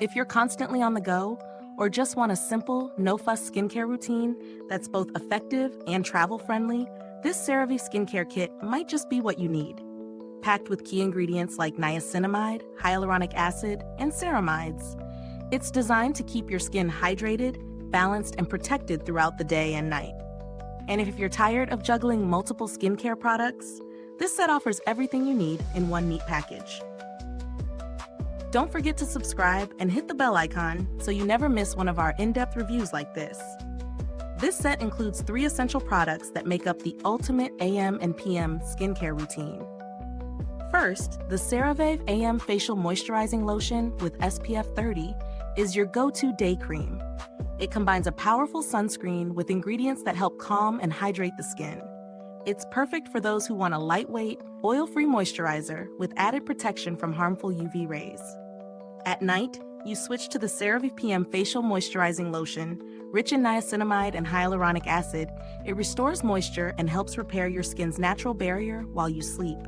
If you're constantly on the go, or just want a simple, no-fuss skincare routine that's both effective and travel-friendly, this CeraVe skincare kit might just be what you need. Packed with key ingredients like niacinamide, hyaluronic acid, and ceramides, it's designed to keep your skin hydrated, balanced, and protected throughout the day and night. And if you're tired of juggling multiple skincare products, this set offers everything you need in one neat package. Don't forget to subscribe and hit the bell icon so you never miss one of our in-depth reviews like this. This set includes 3 essential products that make up the ultimate AM and PM skincare routine. First, the CeraVe AM Facial Moisturizing Lotion with SPF 30 is your go-to day cream. It combines a powerful sunscreen with ingredients that help calm and hydrate the skin. It's perfect for those who want a lightweight, oil-free moisturizer with added protection from harmful UV rays. At night, you switch to the CeraVe PM Facial Moisturizing Lotion. Rich in niacinamide and hyaluronic acid, it restores moisture and helps repair your skin's natural barrier while you sleep.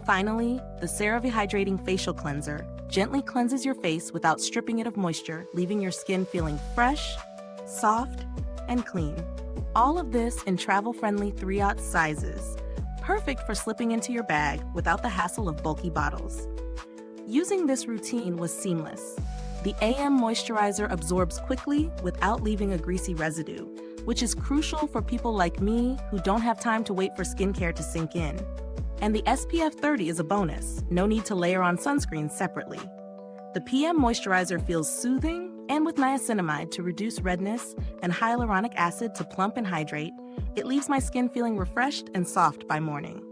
Finally, the CeraVe Hydrating Facial Cleanser gently cleanses your face without stripping it of moisture, leaving your skin feeling fresh, soft, and clean. All of this in travel-friendly 3/0 sizes, perfect for slipping into your bag without the hassle of bulky bottles. Using this routine was seamless. The AM moisturizer absorbs quickly without leaving a greasy residue, which is crucial for people like me who don't have time to wait for skincare to sink in. And the SPF 30 is a bonus, no need to layer on sunscreen separately. The PM moisturizer feels soothing, and with niacinamide to reduce redness and hyaluronic acid to plump and hydrate, it leaves my skin feeling refreshed and soft by morning.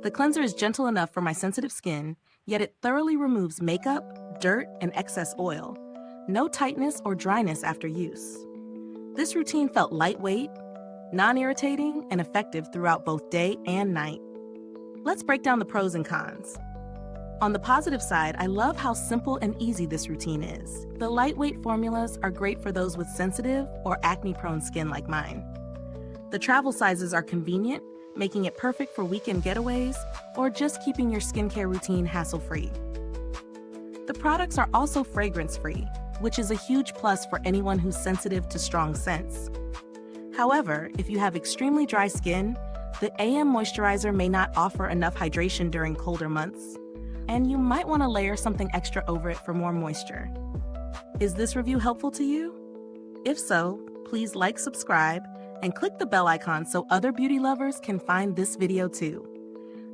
The cleanser is gentle enough for my sensitive skin, yet it thoroughly removes makeup, dirt, and excess oil. No tightness or dryness after use. This routine felt lightweight, non-irritating, and effective throughout both day and night. Let's break down the pros and cons. On the positive side, I love how simple and easy this routine is. The lightweight formulas are great for those with sensitive or acne-prone skin like mine. The travel sizes are convenient, making it perfect for weekend getaways or just keeping your skincare routine hassle-free. The products are also fragrance-free, which is a huge plus for anyone who's sensitive to strong scents. However, if you have extremely dry skin, the AM moisturizer may not offer enough hydration during colder months, and you might want to layer something extra over it for more moisture. Is this review helpful to you? If so, please like, subscribe, and click the bell icon so other beauty lovers can find this video too.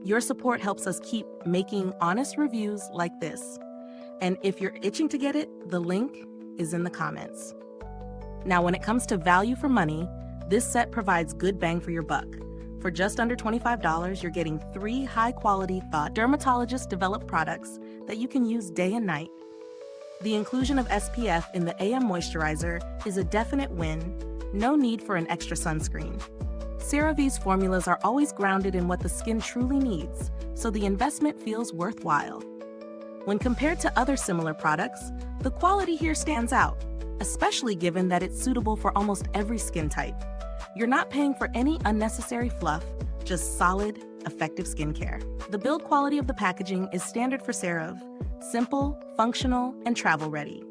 Your support helps us keep making honest reviews like this. And if you're itching to get it, the link is in the comments. Now, when it comes to value for money, this set provides good bang for your buck. For just under $25, you're getting 3 high-quality, dermatologist-developed products that you can use day and night. The inclusion of SPF in the AM moisturizer is a definite win. No need for an extra sunscreen. CeraVe's formulas are always grounded in what the skin truly needs, so the investment feels worthwhile. When compared to other similar products, the quality here stands out, especially given that it's suitable for almost every skin type. You're not paying for any unnecessary fluff, just solid, effective skincare. The build quality of the packaging is standard for CeraVe, simple, functional, and travel-ready.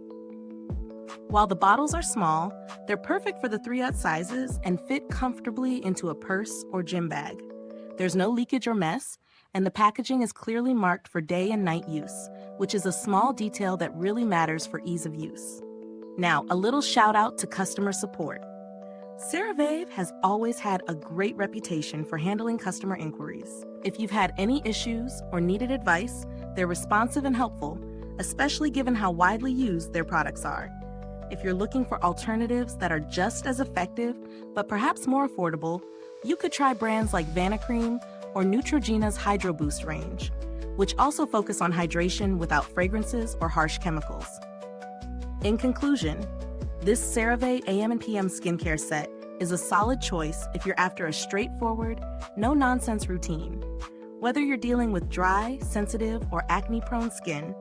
While the bottles are small, they're perfect for the 3/0 sizes and fit comfortably into a purse or gym bag. There's no leakage or mess, and the packaging is clearly marked for day and night use, which is a small detail that really matters for ease of use. Now, a little shout out to customer support. CeraVe has always had a great reputation for handling customer inquiries. If you've had any issues or needed advice, they're responsive and helpful, especially given how widely used their products are. If you're looking for alternatives that are just as effective, but perhaps more affordable, you could try brands like Vanicream or Neutrogena's Hydro Boost range, which also focus on hydration without fragrances or harsh chemicals. In conclusion, this CeraVe AM and PM skincare set is a solid choice if you're after a straightforward, no-nonsense routine. Whether you're dealing with dry, sensitive, or acne-prone skin,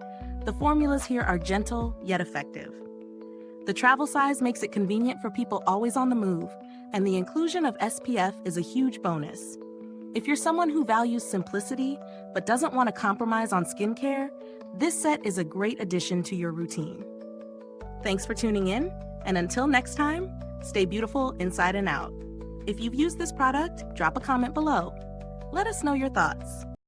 the formulas here are gentle yet effective. The travel size makes it convenient for people always on the move, and the inclusion of SPF is a huge bonus. If you're someone who values simplicity but doesn't want to compromise on skincare, This set is a great addition to your routine. Thanks for tuning in, and until next time, stay beautiful inside and out. If you've used this product, drop a comment below. Let us know your thoughts.